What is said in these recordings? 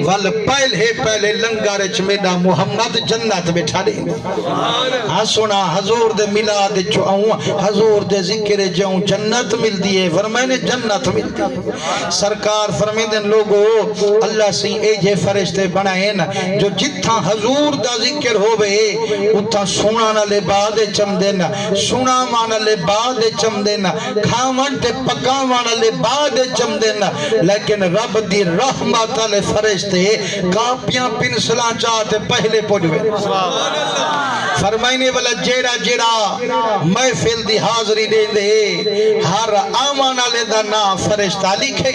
वल पहले लंगर च मेरा मुहम्मद जन्नत बैठा दे हाँ सुना हजूर दे मिलाद चो आऊं हजूर दे जिक्र जाऊं जन्नत मिलदी है फरमाने जन्नत मिलदी है सरकार फरमांदे लोगो अल्लाह सी ए जे फरिश्ते बनाए न जो जिथा हजूर दा जिक्र होवे उथा सुना नाले बाद चमदे न सुना नाले बाद चमदे न खावन ते पकावन नाले बाद चमदे न लेकिन रब दी रहमत वाले फरिश्ते कापियां पिंसला चाहते पहले पुजवे फरमाइने वाला जेड़ा जेड़ा महफिल दी हाजरी दे दे हर आमान वाले दा नाम फरिश्ता लिखे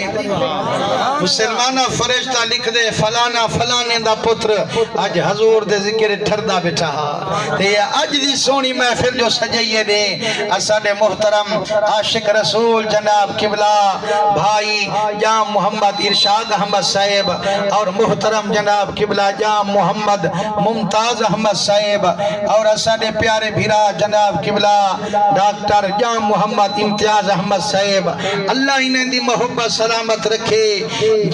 मुसलमाना फरिश्ता लिख दे फलाना फलाने दा पुत्र आज हजूर दे जिक्र ठरदा बैठा ते आज दी सोनी महफिल जो सजाइए दे असाडे मोहतरम आशिक रसूल जनाब किबला भाई या मोहम्मद इरशाद अहमद साहिब और मोहतरम जनाब किबला या मोहम्मद मुमताज अहमद साहिब और असाडे प्यारे भीरा जनाब किबला डॉक्टर या मोहम्मद इम्तियाज अहमद साहिब अल्लाह इन्हें दी मोहब्बत सलामत रखे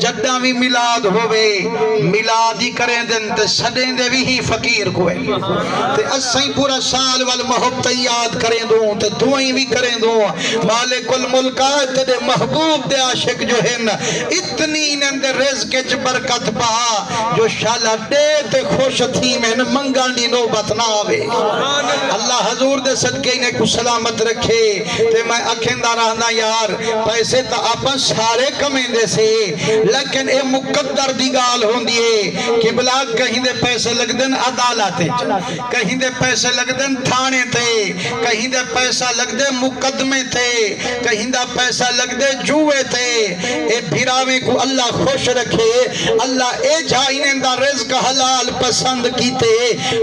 जद्दा भी मिलाद होवे मिलाद ही करें दिन ते सदें दे भी ही फकीर कोई ते असाई पूरा साल वाल मोहब्बत याद करें दो ते दुआई भी करें दो मालिकुल मुल्कात दे महबूब दे आशिक जो है न इतनी इन्हें दे रिज़्क़ च बरकत पा जो शाला दे ते खुश थी में मंगन दी नौबत ना आवे अल्लाह हजूर दे सदके इन्हें को सलामत रखे ते मैं अखेंदा रहना यार पैसे तो आपन सारे कमेंदे से लेकिन ए मुकद्दर दी गाल होंदी है कि बला कहीं दे पैसे लगदे न अदालत कहीं दे पैसे लगदे न थाने ते कहीं दे पैसा लगदे मुकदमे ते कहीं दा पैसा लगदे जुए ते ए भिरावे को अल्लाह खुश रखे अल्लाह ए जाइने दा रिज़्क़ हलाल पसंद कीते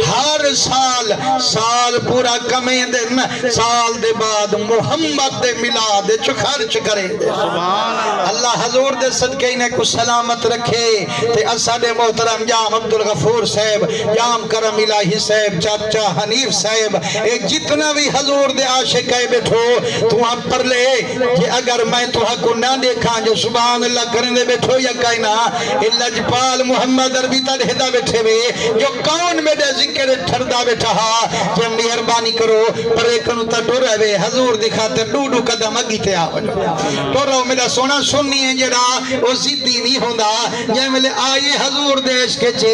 हर साल पूरा कमे दिन साल दे बाद मुहम्मद दे मिलाद च खर्च करे सुभान अल्लाह हजूर दे सदके इन्हें को सलामत रखे ते असाडे मोहतरम जाम अब्दुल गफूर साहब जाम करम इलाही साहब चाचा हनीफ साहब ए जितना भी हजूर दे आशिक है बैठो तू हम पर ले कि अगर मैं तुहा को ना देखा जो सुभान अल्लाह करने बैठो या कहना लजपाल मोहम्मद अरबी तलहदा बैठे वे जो कौन मेरे जिक्र ठरदा बैठा जे मेहरबानी करो पर एक नु ता टोरवे हजूर दी खातिर डूडू कदम अगी ते आ टोरो मेरा सोना सुन्नी है जेड़ा ओ जिद्दी नहीं होंदा जे मेले आए हजूर देश के चे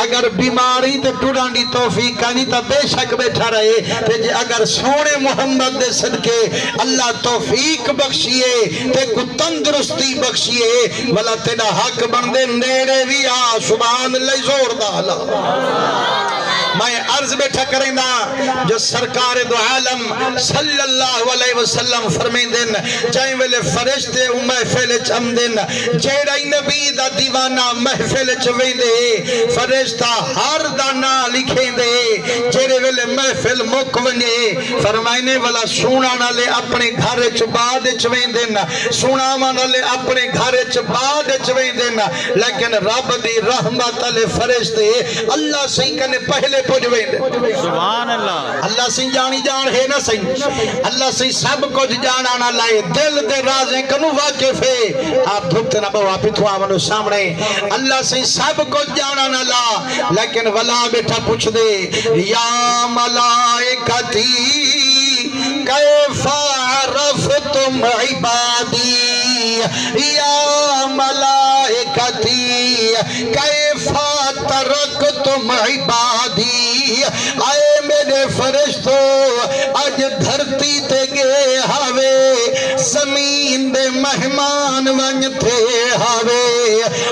अगर बीमारी ते टुरन दी तौफीक नहीं ता बेशक बैठा रहे ते जे अगर सोने मोहम्मद दे सदके अल्लाह तौफीक बख्शिए ते को तंदुरुस्ती बख्शिए वाला तेरा हक बनदे नेड़े भी आ सुभान अल्लाह जोरदार अल्लाह मैं अर्ज बैठा करेंदा जो सरकार दो आलम सल्लल्लाहु अलैहि वसल्लम फरमाइंदन चाहे वेले फरिश्ते महफिल च आमदन जेड़ा नबी दा दीवाना महफिल च वेंदे फरिश्ता हर दा नाम लिखेंदे जेड़े वेले महफिल मुक वने फरमाइने वाला सुना नाले अपने घर च बाद च वेंदन सुनावा नाले अपने घर च बाद च वेंदन लेकिन रब दी रहमत वाले फरिश्ते अल्लाह सही कने पहले सुभान अल्लाह अल्लाह से जानी जान है ना सही अल्लाह से सब कुछ जाना ना लाए दिल दे राज़े कनु वाकिफ है आप धुपते ना बाबा पिथुआ मनो सामने अल्लाह से सब कुछ जाना ना ला लेकिन वला बेटा पूछ दे या मलाइकती कैफा अरफ़्तुम इबादी या मलाइकती कैफा तरकतुम इबादी आए मेरे फरिश्तो आज धरती ते गए हावे जमीन दे मेहमान वन थे हावे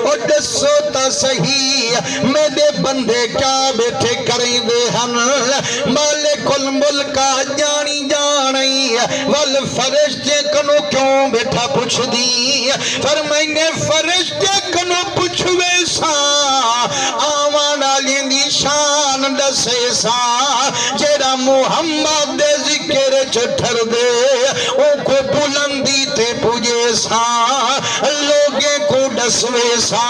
और दसो ता सही मेरे बंदे क्या बैठे करेंदे हन मालिकुल मुल्का जानी जानी वल फरिश्ते कनो क्यों बैठा पुछ दी पर मैंने फरिश्ते कनो पुछवे सा आवन वाली दी शान दसे सा जेड़ा मुहम्मद दे जिक्र च ठर दे ओ को बुलंदी ते पुजे सा लोगे को दसवे सा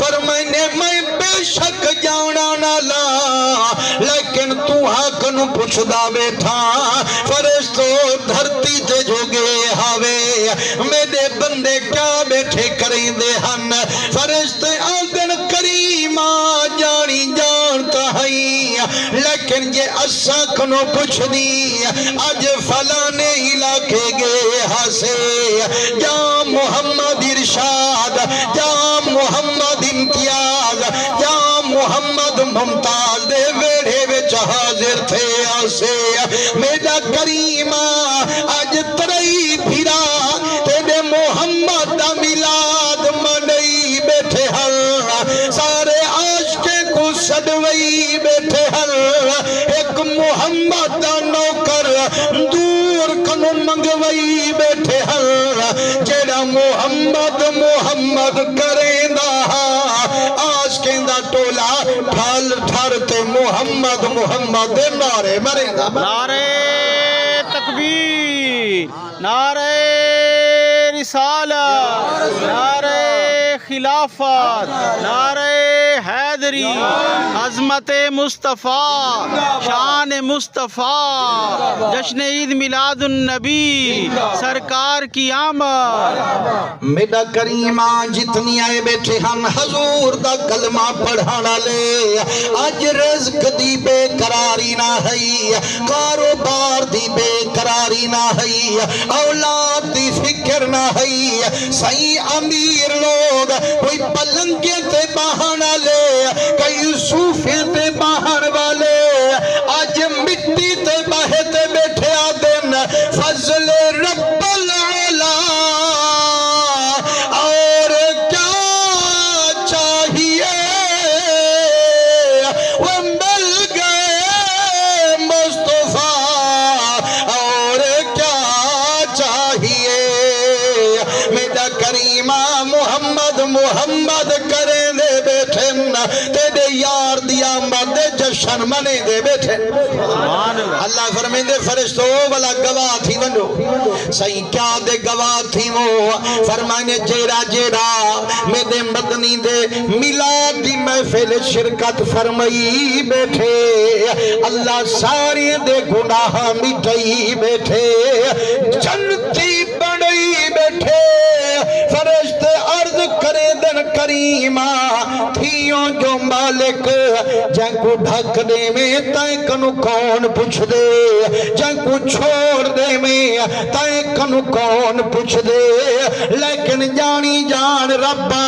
पर मैंने मैं बेशक जाना ना ला लेकिन तू हक नु पुछदा बैठा फरिश्तो धरती ते जोगे हावे मेरे बंदे क्या बैठे करेंदे हन फरिश्ते आंदन جے اسا کنو پوچھ دی اج فلانے علاقے گئے ہاسے یا محمد ارشاد یا محمد امتیاز یا محمد ممتاز دے ویڑے وچ حاضر تھے آسے میرا کریمہ اج ترئی پھرا تیرے محمد دا میلاد منئی بیٹھے ہل سارے عاشقیں کو سدوئی بیٹھے ہل ایک محمد دا نوکر دور کنو منگوئی بیٹھے ہل جیڑا محمد محمد کریں دا عاشقیں دا ٹولا ٹھال ٹھارتے محمد محمد دے نعرے مریں دا نعرہ تکبیر، نعرہ رسالت، نعرہ خلافت، نعرہ حیدری، عظمت مصطفیٰ، شان مصطفیٰ، جشن عید میلاد النبی، سرکار کی آمد۔ میرا کریمہ جتنی آئے بیٹھے ہم حضور دا کلمہ پڑھانا لے آج رزق دی بے قراری نہ ہے، کاروبار دی بے قراری نہ ہے، اولاد دی فکر نہ ہے، صحیح امیر لوگ کوئی پلنگے تے بہانا لے کئی صوفے تے باہر والے آج مٹی تے بہتے بیٹھے آدن فضل رب العلا اور کیا چاہیے وہ مل گئے مصطفیٰ اور کیا چاہیے میرا کریمہ محمد محمد کریں دے بیٹھے تیرے یار دیا آمد جشن منے دے بیٹھے اللہ فرمین دے فرشتو والا گواہ تھی ونڈو صحیح کیا دے گواہ تھی وہ فرمائنے جیڑا جیڑا میں دے مدنی دے میلاد دی محفل شرکت فرمائی بیٹھے اللہ ساری دے گناہ مٹائی بیٹھے جنتی بڑی بیٹھے فرشتے عرض کرے دن کریمہ تھیوں جو مالک جن کو ڈھک دے میں تائیں کنو کون پوچھ دے جن کو چھوڑ دے میں تائیں کنو کون پوچھ دے لیکن جانی جان ربا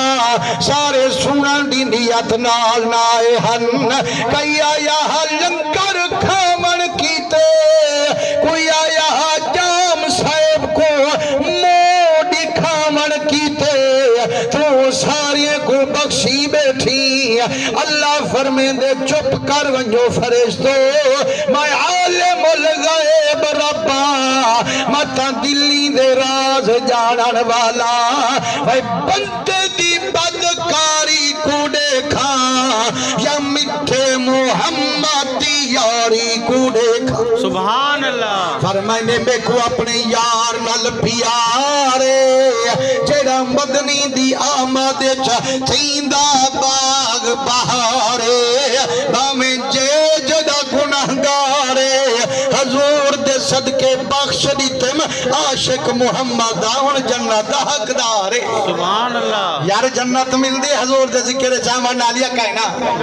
سارے سنن دی نیت نال نائے ہن کئی آیا لنگر کھامن کیتے کوئی آیا جام صاحب کو موڑی کھامن کیتے تو ساری کو بخشی بیٹھی اللہ فرمین دے چپ کر ونجو فرشتو میں عالم الغیب ربا متا دلی دے راز جانن والا میں بندے دی بدکاری کو دیکھا یا مٹھے محمد دی یاری کو دیکھا سبحان اللہ فرمائنے میں کو اپنے یار نل پیارے جیڑا مدنی دی آمد تھیندہ باغ بہارے بامیں جے جدا گناہگارے حضور دے صدقے بخش دیتم عاشق محمد آن جنت حقدارے سبحان اللہ یار جنت مل دے حضور دے ذکر چاہمان نالیا کہنا